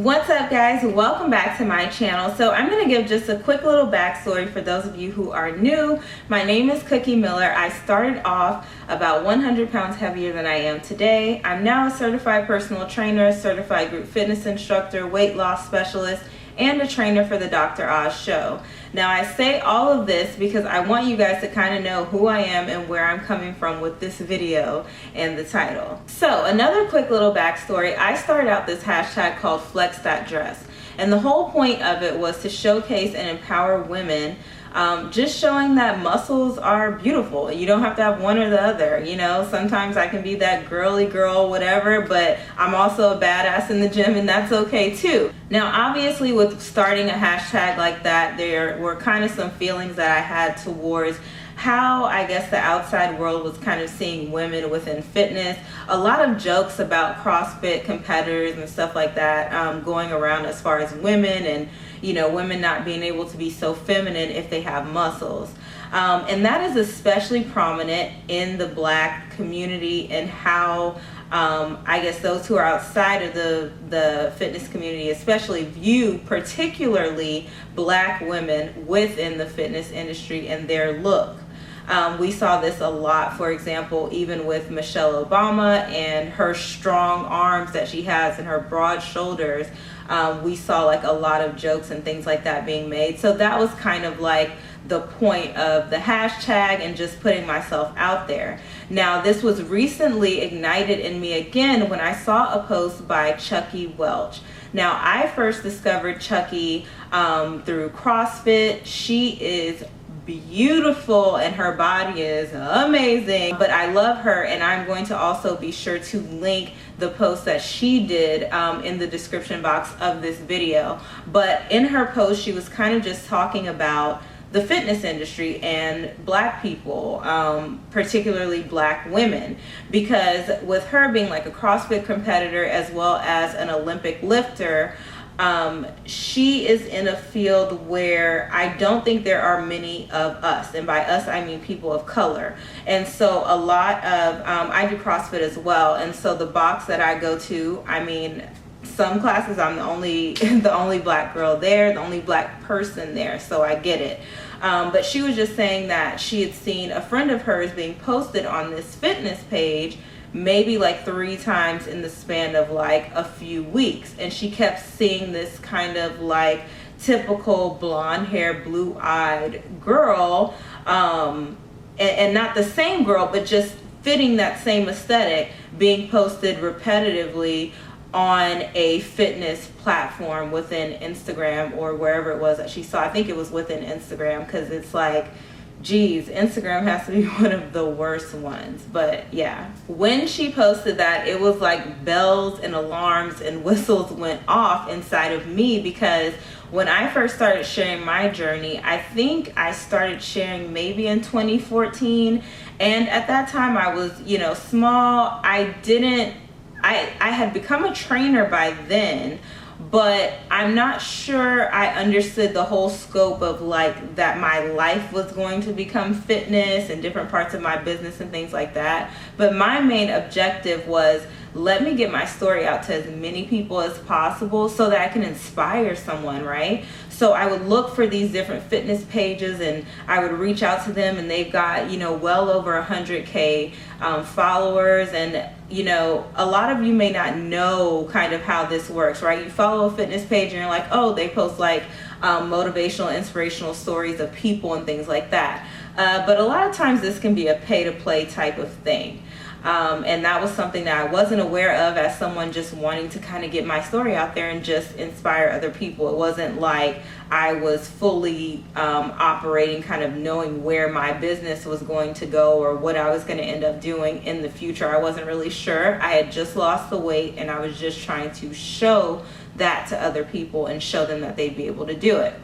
What's up, guys? Welcome back to my channel. So I'm going to give just a quick little backstory for those of you who are new. My name is Cookie Miller. I started off about 100 pounds heavier than I am today. I'm now a certified personal trainer, certified group fitness instructor, weight loss specialist, and a trainer for the Dr. Oz show. Now, I say all of this because I want you guys to kind of know who I am and where I'm coming from with this video and the title. So another quick little backstory. I started out this hashtag called Flex.Dress, and the whole point of it was to showcase and empower women, just showing that muscles are beautiful. You don't have to have one or the other. You know, sometimes I can be that girly girl, whatever, but I'm also a badass in the gym, and that's okay too. Now, obviously, with starting a hashtag like that, there were kind of some feelings that I had towards how I guess the outside world was kind of seeing women within fitness. A lot of jokes about CrossFit competitors and stuff like that going around as far as women, and you know, women not being able to be so feminine if they have muscles. And that is especially prominent in the Black community, and how I guess those who are outside of the fitness community especially view particularly Black women within the fitness industry and their look. We saw this a lot, for example, even with Michelle Obama and her strong arms that she has and her broad shoulders. We saw like a lot of jokes and things like that being made. So that was kind of like the point of the hashtag and just putting myself out there. Now, this was recently ignited in me again when I saw a post by Chucky Welch. Now, I first discovered Chucky through CrossFit. She is beautiful and her body is amazing, but I love her, and I'm going to also be sure to link the post that she did in the description box of this video. But in her post, she was kind of just talking about the fitness industry and Black people, particularly Black women, because with her being like a CrossFit competitor as well as an Olympic lifter, she is in a field where I don't think there are many of us, and by us I mean people of color. And so a lot of I do CrossFit as well, and so the box that I go to, I mean, some classes I'm the only Black girl there, the only Black person there, so I get it. But she was just saying that she had seen a friend of hers being posted on this fitness page maybe like 3 times in the span of like a few weeks, and she kept seeing this kind of like typical blonde hair, blue-eyed girl, and not the same girl, but just fitting that same aesthetic, being posted repetitively on a fitness platform within Instagram or wherever it was that she saw. I think it was within Instagram, because it's like, geez, Instagram has to be one of the worst ones. But yeah, when she posted that, it was like bells and alarms and whistles went off inside of me, because when I first started sharing my journey, I think I started sharing maybe in 2014, and at that time I was, you know, small. I had become a trainer by then, but I'm not sure I understood the whole scope of like that my life was going to become fitness and different parts of my business and things like that. But my main objective was, let me get my story out to as many people as possible so that I can inspire someone, right? So I would look for these different fitness pages and I would reach out to them, and they've got, you know, well over 100K followers. And you know, a lot of you may not know kind of how this works, right? You follow a fitness page and you're like, oh, they post like motivational, inspirational stories of people and things like that. But a lot of times this can be a pay-to-play type of thing. And that was something that I wasn't aware of as someone just wanting to kind of get my story out there and just inspire other people. It wasn't like I was fully operating, kind of knowing where my business was going to go or what I was going to end up doing in the future. I wasn't really sure. I had just lost the weight, and I was just trying to show that to other people and show them that they'd be able to do it.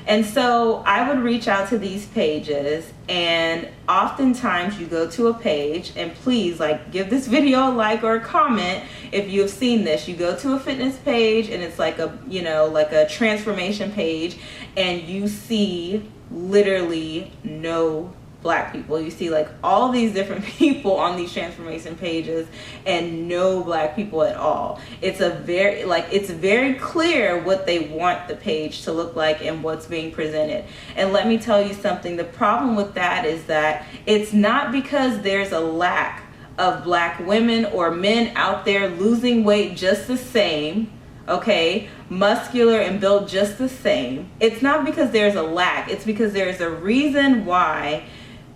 And so I would reach out to these pages, and oftentimes you go to a page, and please, like, give this video a like or a comment if you've seen this. You go to a fitness page and it's like a, you know, like a transformation page, and you see literally no black people. You see like all these different people on these transformation pages and no black people at all. It's very clear what they want the page to look like and what's being presented. And let me tell you something, the problem with that is that it's not because there's a lack of black women or men out there losing weight just the same, okay, muscular and built just the same. It's not because there's a lack, it's because there's a reason why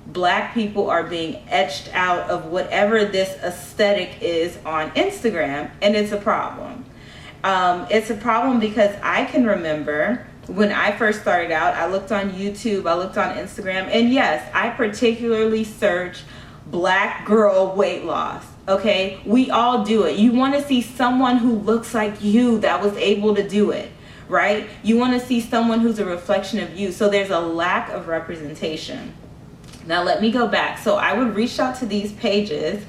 black people are being etched out of whatever this aesthetic is on Instagram, and it's a problem. It's a problem because I can remember when I first started out, I looked on YouTube, I looked on Instagram, and yes, I particularly searched black girl weight loss. Okay, we all do it. You want to see someone who looks like you that was able to do it, right? You want to see someone who's a reflection of you. So there's a lack of representation. Now let me go back. So I would reach out to these pages,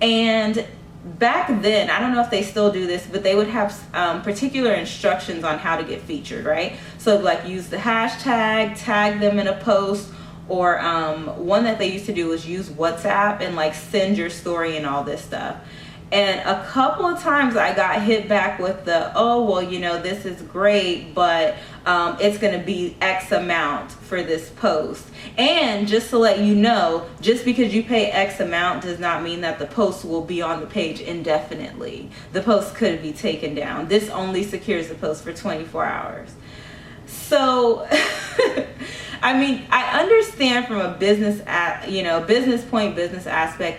and back then, I don't know if they still do this, but they would have particular instructions on how to get featured, right? So like use the hashtag, tag them in a post, or one that they used to do was use WhatsApp and like send your story and all this stuff. And a couple of times I got hit back with the, oh, well, you know, this is great, but it's going to be X amount for this post. And just to let you know, just because you pay X amount does not mean that the post will be on the page indefinitely. The post could be taken down. This only secures the post for 24 hours. So, I mean, I understand from a business aspect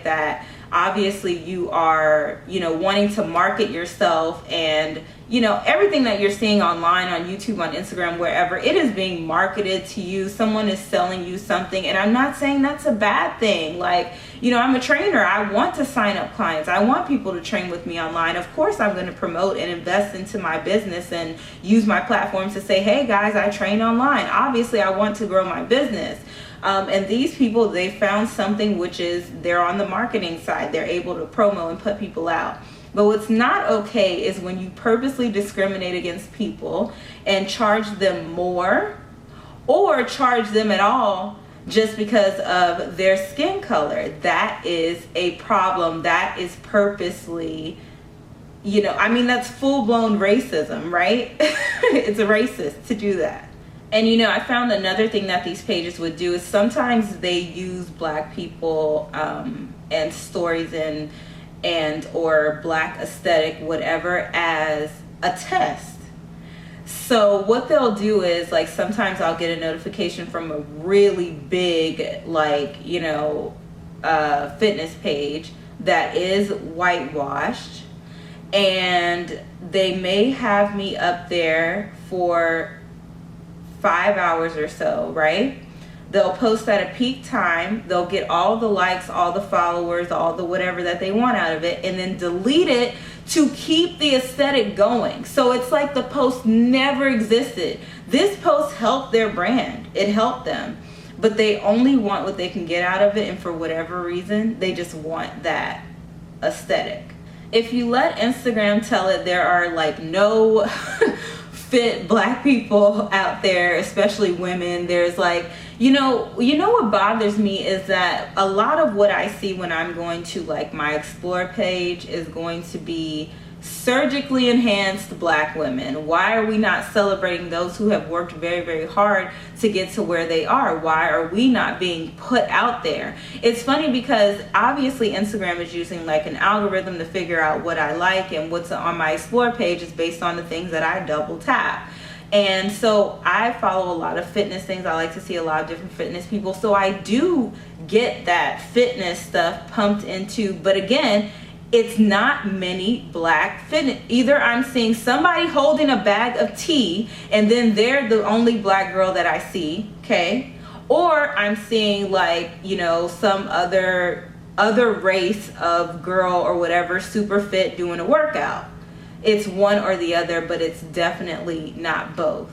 that obviously you are, wanting to market yourself, and, everything that you're seeing online, on YouTube, on Instagram, wherever, it is being marketed to you. Someone is selling you something, and I'm not saying that's a bad thing. Like, I'm a trainer. I want to sign up clients. I want people to train with me online. Of course, I'm going to promote and invest into my business and use my platform to say, hey guys, I train online. Obviously, I want to grow my business. And these people, they found something, which is they're on the marketing side. They're able to promo and put people out. But what's not okay is when you purposely discriminate against people and charge them more, or charge them at all just because of their skin color. That is a problem. That is purposely, that's full-blown racism, right? It's a racist to do that. And I found another thing that these pages would do is sometimes they use black people and stories and or black aesthetic, whatever, as a test. So what they'll do is, like, sometimes I'll get a notification from a really big, fitness page that is whitewashed, and they may have me up there for 5 hours or so, right? They'll post at a peak time, they'll get all the likes, all the followers, all the whatever that they want out of it, and then delete it to keep the aesthetic going. So it's like the post never existed. This post helped their brand. It helped them. But they only want what they can get out of it, and for whatever reason, they just want that aesthetic. If you let Instagram tell it there are like no fit black people out there, especially women, there's like, what bothers me is that a lot of what I see when I'm going to like my explore page is going to be surgically enhanced black women. Why are we not celebrating those who have worked very, very hard to get to where they are? Why are we not being put out there? It's funny because obviously Instagram is using like an algorithm to figure out what I like, and what's on my explore page is based on the things that I double tap. And so I follow a lot of fitness things. I like to see a lot of different fitness people. So I do get that fitness stuff pumped into, but again, it's not many black fitness. Either I'm seeing somebody holding a bag of tea and then they're the only black girl that I see, okay? Or I'm seeing like, some other race of girl or whatever, super fit, doing a workout. It's one or the other, but it's definitely not both.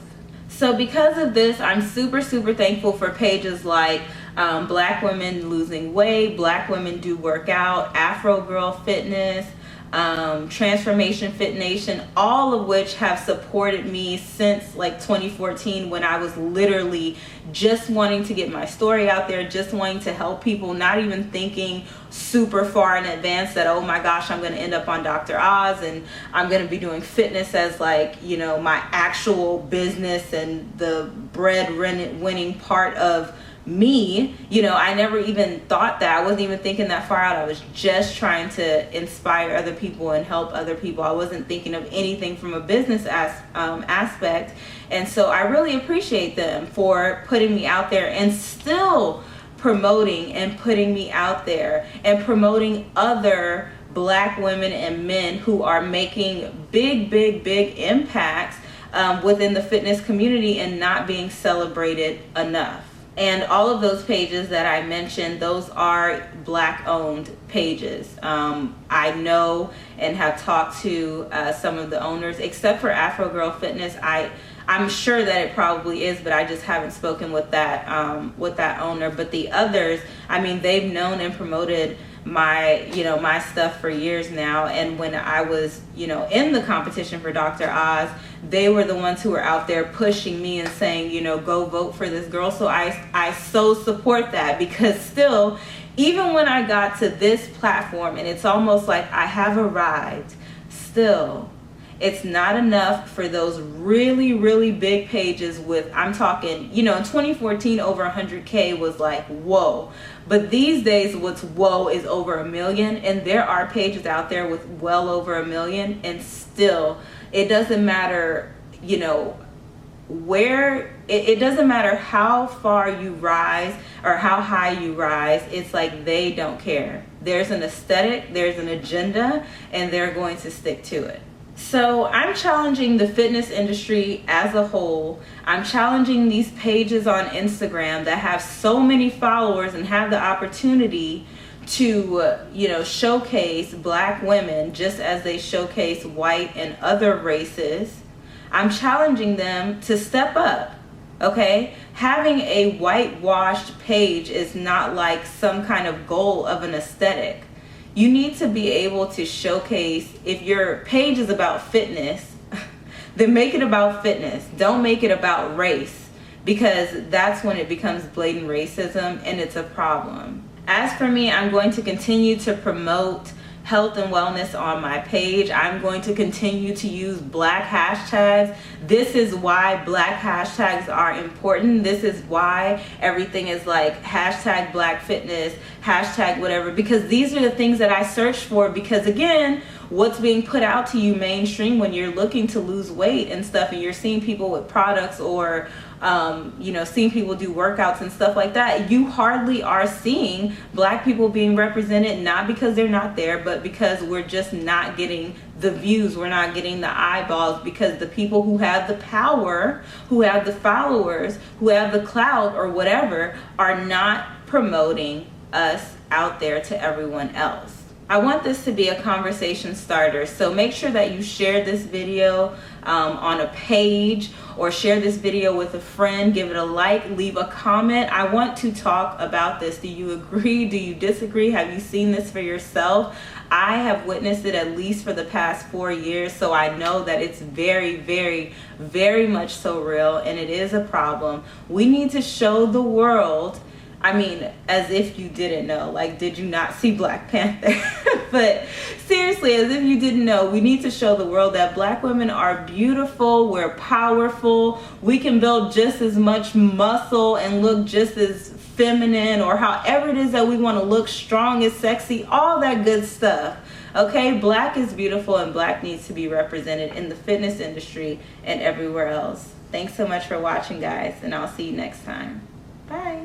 So because of this, I'm super, super thankful for pages like Black Women Losing Weight, Black Women Do Work Out, Afro Girl Fitness, Transformation, Fit Nation, all of which have supported me since like 2014, when I was literally just wanting to get my story out there, just wanting to help people, not even thinking super far in advance that, oh my gosh, I'm going to end up on Dr. Oz and I'm going to be doing fitness as like, you know, my actual business and the bread winning part of me. You know, I never even thought that. I wasn't even thinking that far out. I was just trying to inspire other people and help other people. I wasn't thinking of anything from a business aspect. And so I really appreciate them for putting me out there and still promoting and putting me out there and promoting other Black women and men who are making big impacts within the fitness community and not being celebrated enough. And all of those pages that I mentioned, those are Black owned pages. I know and have talked to some of the owners, except for Afro Girl Fitness. I'm sure that it probably is, but I just haven't spoken with that owner. But the others, I mean, they've known and promoted my stuff for years now. And when I was, in the competition for Dr. Oz, they were the ones who were out there pushing me and saying, go vote for this girl. So I so support that, because still, even when I got to this platform and it's almost like I have arrived, still, it's not enough for those really big pages with, I'm talking, in 2014, over 100K was like, whoa. But these days, what's whoa is over 1 million. And there are pages out there with well over 1 million. And still, it doesn't matter, where, it doesn't matter how far you rise or how high you rise. It's like they don't care. There's an aesthetic, there's an agenda, and they're going to stick to it. So I'm challenging the fitness industry as a whole. I'm challenging these pages on Instagram that have so many followers and have the opportunity to, showcase Black women just as they showcase white and other races. I'm challenging them to step up, okay? Having a whitewashed page is not like some kind of goal of an aesthetic. You need to be able to showcase, if your page is about fitness, then make it about fitness. Don't make it about race, because that's when it becomes blatant racism and it's a problem. As for me, I'm going to continue to promote health and wellness on my page. I'm going to continue to use Black hashtags. This is why Black hashtags are important. This is why everything is like hashtag Black fitness, hashtag whatever, because these are the things that I search for. Because again, what's being put out to you mainstream when you're looking to lose weight and stuff, and you're seeing people with products or seeing people do workouts and stuff like that, you hardly are seeing Black people being represented, not because they're not there, but because we're just not getting the views, we're not getting the eyeballs, because the people who have the power, who have the followers, who have the clout or whatever, are not promoting us out there to everyone else. I want this to be a conversation starter, so make sure that you share this video on a page, or share this video with a friend, give it a like, leave a comment. I want to talk about this. Do you agree? Do you disagree? Have you seen this for yourself? I have witnessed it at least for the past 4 years, so I know that it's very much so real, and it is a problem. We need to show the world, I mean, as if you didn't know, like, did you not see Black Panther? But seriously, as if you didn't know, we need to show the world that Black women are beautiful, we're powerful, we can build just as much muscle and look just as feminine, or however it is that we want to look, strong as sexy, all that good stuff. Okay, Black is beautiful, and Black needs to be represented in the fitness industry and everywhere else. Thanks so much for watching, guys, and I'll see you next time. Bye.